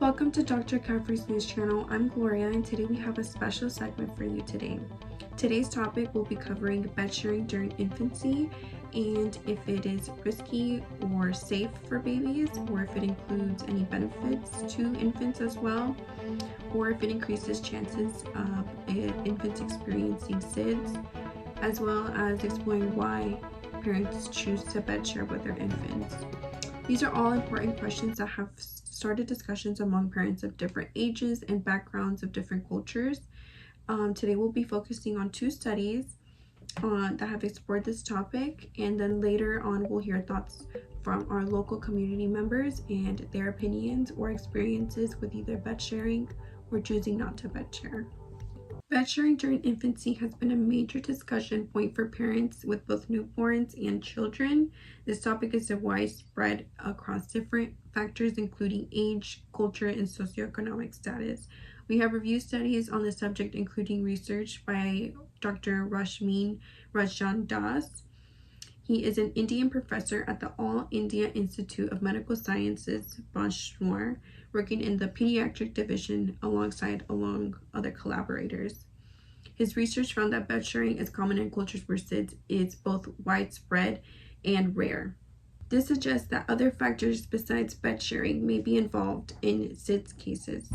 Welcome to Dr. Caffrey's News Channel. I'm Gloria, and today we have a special segment for you today. Today's topic will be covering bed sharing during infancy and if it is risky or safe for babies, or if it includes any benefits to infants as well, or if it increases chances of infants experiencing SIDS, as well as exploring why parents choose to bed share with their infants. These are all important questions that have started discussions among parents of different ages and backgrounds of different cultures. Today we'll be focusing on two studies that have explored this topic, and then later on we'll hear thoughts from our local community members and their opinions or experiences with either bed sharing or choosing not to bed share. Bed sharing during infancy has been a major discussion point for parents with both newborns and children. This topic is widespread across different factors, including age, culture, and socioeconomic status. We have reviewed studies on the subject, including research by Dr. Rashmin Rajan Das. He is an Indian professor at the All India Institute of Medical Sciences, Bajnor, working in the pediatric division alongside other collaborators. His research found that bed sharing is common in cultures where SIDS is both widespread and rare. This suggests that other factors besides bed sharing may be involved in SIDS cases.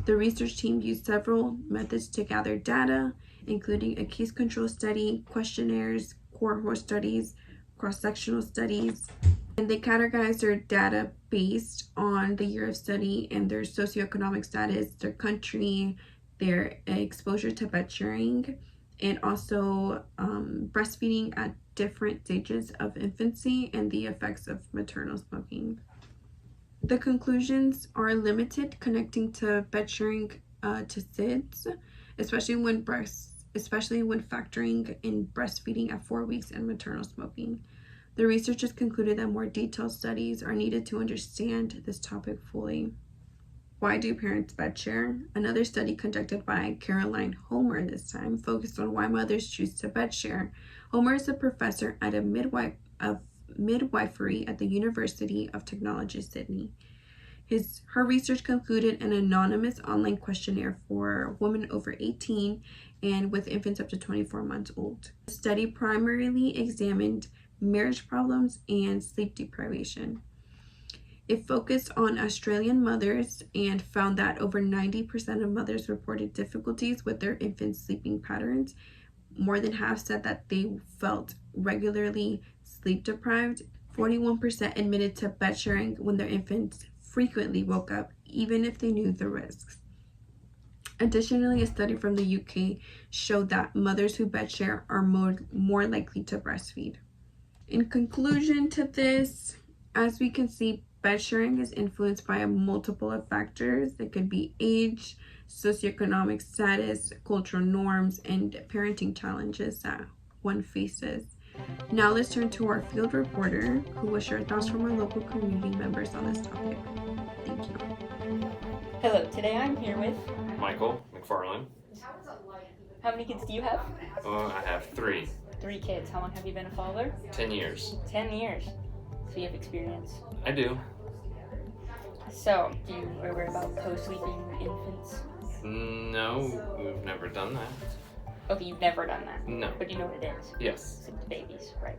The research team used several methods to gather data, including a case control study, questionnaires, cohort studies, cross-sectional studies, and they categorized their data based on the year of study and their socioeconomic status, their country, their exposure to bed sharing, and also breastfeeding at different stages of infancy and the effects of maternal smoking. The conclusions are limited connecting to bed sharing to SIDS, especially when factoring in breastfeeding at 4 weeks and maternal smoking. The researchers concluded that more detailed studies are needed to understand this topic fully. Why do parents bed share? Another study conducted by Caroline Homer this time focused on why mothers choose to bed share. Homer is a professor at midwifery at the University of Technology, Sydney. Her research concluded an anonymous online questionnaire for women over 18 and with infants up to 24 months old. The study primarily examined marriage problems and sleep deprivation. It focused on Australian mothers and found that over 90% of mothers reported difficulties with their infants' sleeping patterns. More than half said that they felt regularly sleep deprived. 41% admitted to bed sharing when their infants frequently woke up, even if they knew the risks. Additionally, a study from the UK showed that mothers who bed share are more likely to breastfeed. In conclusion to this, as we can see, bed sharing is influenced by a multiple of factors. It could be age, socioeconomic status, cultural norms, and parenting challenges that one faces. Now let's turn to our field reporter, who will share thoughts from our local community members on this topic. Thank you. Hello, today I'm here with Michael McFarland. How many kids do you have? I have 3. 3 kids. How long have you been a father? 10 years. 10 years. So you have experience. I do. So, do you ever worry about co-sleeping infants? No, we've never done that. Okay, you've never done that. No. But you know what it is. Yes. Sleep with babies, right?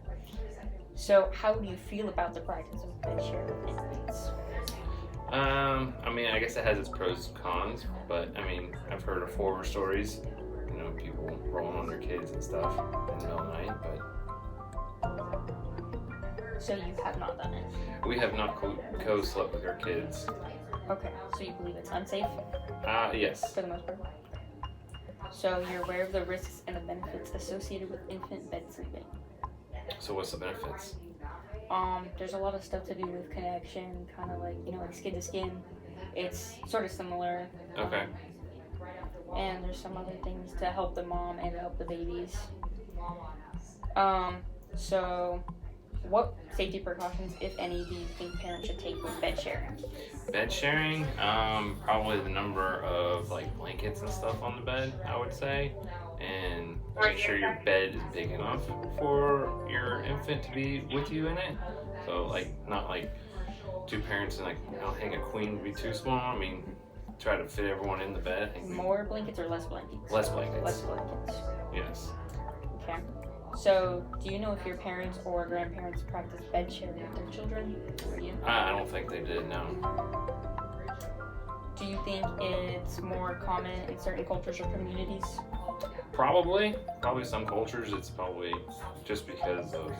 So, how do you feel about the practice of bed share with infants? I mean, I guess it has its pros and cons, but I mean, I've heard of horror stories, people rolling on their kids and stuff in the middle of the night, but... So you have not done it? We have not co-slept with our kids. Okay, so you believe it's unsafe? Yes. For the most part? So you're aware of the risks and the benefits associated with infant bed sleeping? So what's the benefits? There's a lot of stuff to do with connection, kind of like skin to skin. It's sort of similar. Okay. And there's some other things to help the mom and to help the babies. So what safety precautions, if any, do you think parents should take with bed sharing? Bed sharing, probably the number of blankets and stuff on the bed, I would say, and make sure your bed is big enough for your infant to be with you in it. So not two parents and like, I think a queen would be too small. I mean, try to fit everyone in the bed. I think More blankets or less blankets? less blankets. Less blankets. Yes. Okay. So, do you know if your parents or grandparents practice bed sharing with their children? Or you? I don't think they did. No. Do you think it's more common in certain cultures or communities? Probably some cultures. It's probably just because of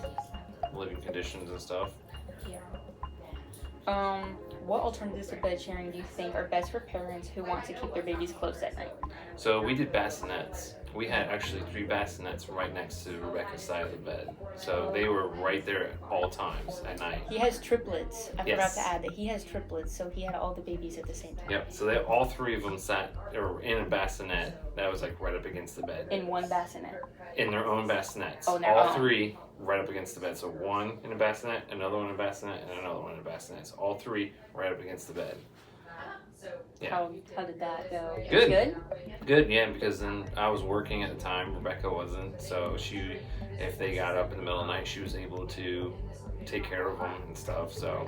living conditions and stuff. Yeah. What alternatives to bed sharing do you think are best for parents who want to keep their babies close at night? So we did bassinets. We had actually 3 bassinets right next to Rebecca's side of the bed. So they were right there at all times at night. He has triplets. I forgot Yes. to add that he has triplets, so he had all the babies at the same time. Yep. So all 3 of them sat or in a bassinet that was like right up against the bed. In one bassinet. In their own bassinets. Oh, their all own. 3 right up against the bed. So one in a bassinet, another one in a bassinet, and another one in a bassinet. So all 3 right up against the bed. Yeah. How did that go? Good. Good? Good, yeah, because then I was working at the time, Rebecca wasn't, so if they got up in the middle of the night, she was able to take care of them and stuff, so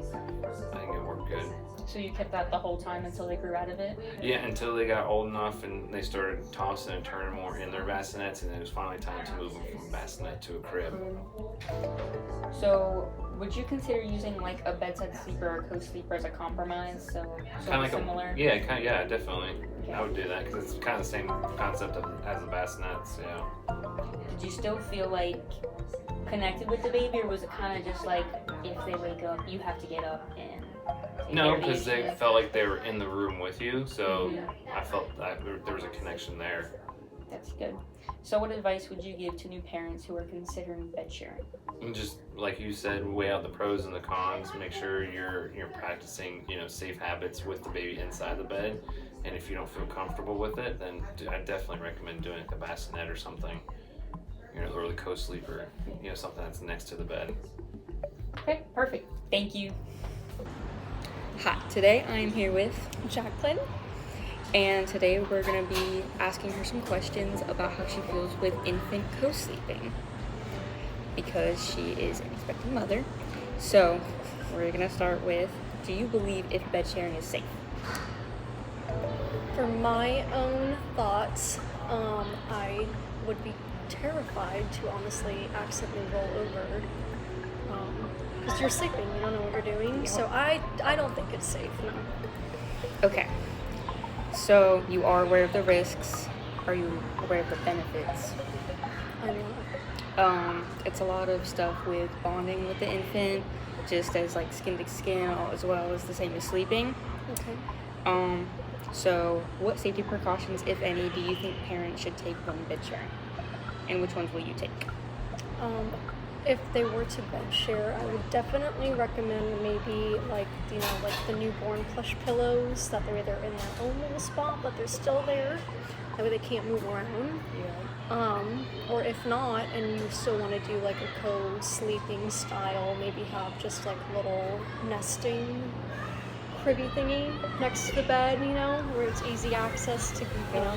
I think it worked good. So you kept that the whole time until they grew out of it? Yeah, until they got old enough and they started tossing and turning more in their bassinets, and it was finally time to move them from a bassinet to a crib. So would you consider using like a bedside sleeper or co-sleeper as a compromise? So Kind of like similar? yeah, definitely. I would do that because it's kind of the same concept as the bassinets, yeah. Did you still feel like connected with the baby, or was it kind of just like if they wake up, you have to get up and take No, care of the because they issue? felt like they were in the room with you, so I felt that there was a connection there. That's good. So what advice would you give to new parents who are considering bed sharing? And just like you said, weigh out the pros and the cons. Make sure you're practicing, safe habits with the baby inside the bed. And if you don't feel comfortable with it, then I definitely recommend doing like a bassinet or something, or the co-sleeper, something that's next to the bed. Okay, perfect. Thank you. Hi, today I am here with Jacqueline. and today we're going to be asking her some questions about how she feels with infant co-sleeping because she is an expecting mother. So we're going to start with, do you believe if bed sharing is safe? For my own thoughts, I would be terrified to honestly accidentally roll over because you're sleeping, you don't know what you're doing. So I don't think it's safe, no. Okay. So you are aware of the risks. Are you aware of the benefits? I'm not. It's a lot of stuff with bonding with the infant, just as like skin to skin, as well as the same as sleeping. Okay. So what safety precautions, if any, do you think parents should take when bed sharing? And which ones will you take? If they were to bed share, I would definitely recommend maybe like the newborn plush pillows that they're either in their own little spot but they're still there. That way they can't move around. Yeah. Or if not, and you still want to do like a co-sleeping style, maybe have just like a little nesting cribby thingy next to the bed, where it's easy access to,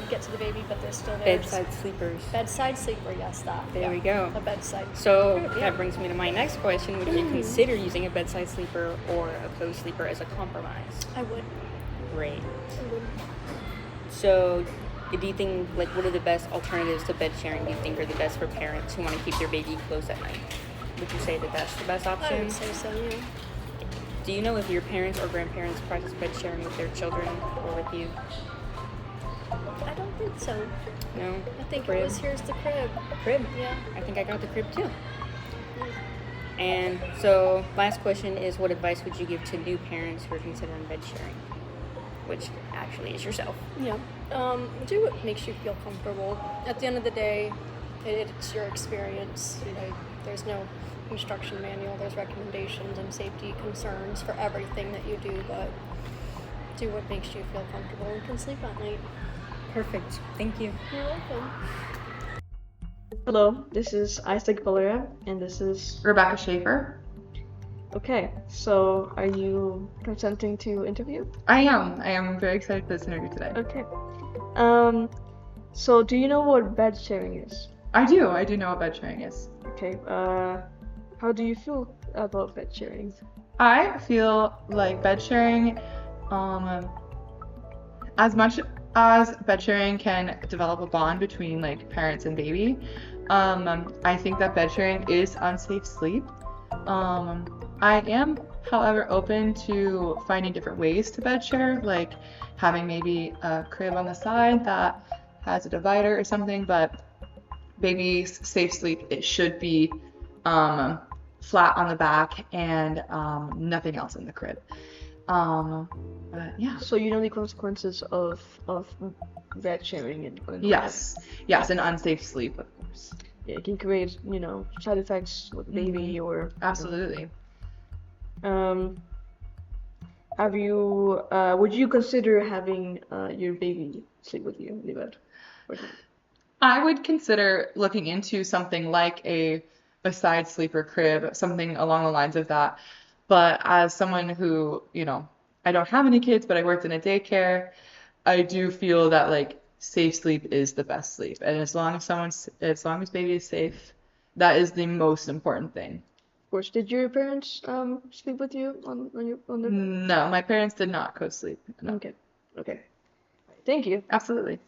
get to the baby, but they're still there. Bedside sleepers. Bedside sleeper, yes, that. There we go. A bedside. So Yeah. that brings me to my next question. Would you consider using a bedside sleeper or a co-sleeper as a compromise? I would. Great. I would. So do you think, what are the best alternatives to bed sharing do you think are the best for parents who want to keep their baby close at night? Would you say that that's the best I option? would say so, yeah. Do you know if your parents or grandparents practice bed sharing with their children or with you? I don't think so. No? I think Crib? it was here's the crib. Crib? Yeah. I think I got the crib too. And so, last question is, what advice would you give to new parents who are considering bed sharing? Which actually is yourself. Yeah. Do what makes you feel comfortable. At the end of the day, it's your experience. There's no instruction manual. There's recommendations and safety concerns for everything that you do, but do what makes you feel comfortable and can sleep at night. Perfect. Thank you. You're welcome. Hello, this is Isaac Valeria, and this is Rebecca Schaefer. okay. So, are you consenting to interview? I am very excited for this interview today. Okay. So do you know what bed sharing is? I do know what bed sharing is. Okay. How do you feel about bed sharing? I feel like bed sharing, um, as much as bed sharing can develop a bond between like parents and baby, I think that bed sharing is unsafe sleep. I am, however, open to finding different ways to bed share, like having maybe a crib on the side that has a divider or something, but baby's safe sleep, it should be um, flat on the back and nothing else in the crib. But yeah. So you know the consequences of bed sharing and Yes. Yes, an unsafe sleep, of course. yeah, it can create, side effects with the baby or Absolutely. um have you would you consider having your baby sleep with you in the bed? Or not? I would consider looking into something like a side sleeper crib, something along the lines of that. But as someone who, I don't have any kids, but I worked in a daycare, I do feel that like safe sleep is the best sleep. And as long as baby is safe, that is the most important thing. Of course, did your parents sleep with you on the No, my parents did not co-sleep. No. Okay. Okay. Thank you. Absolutely.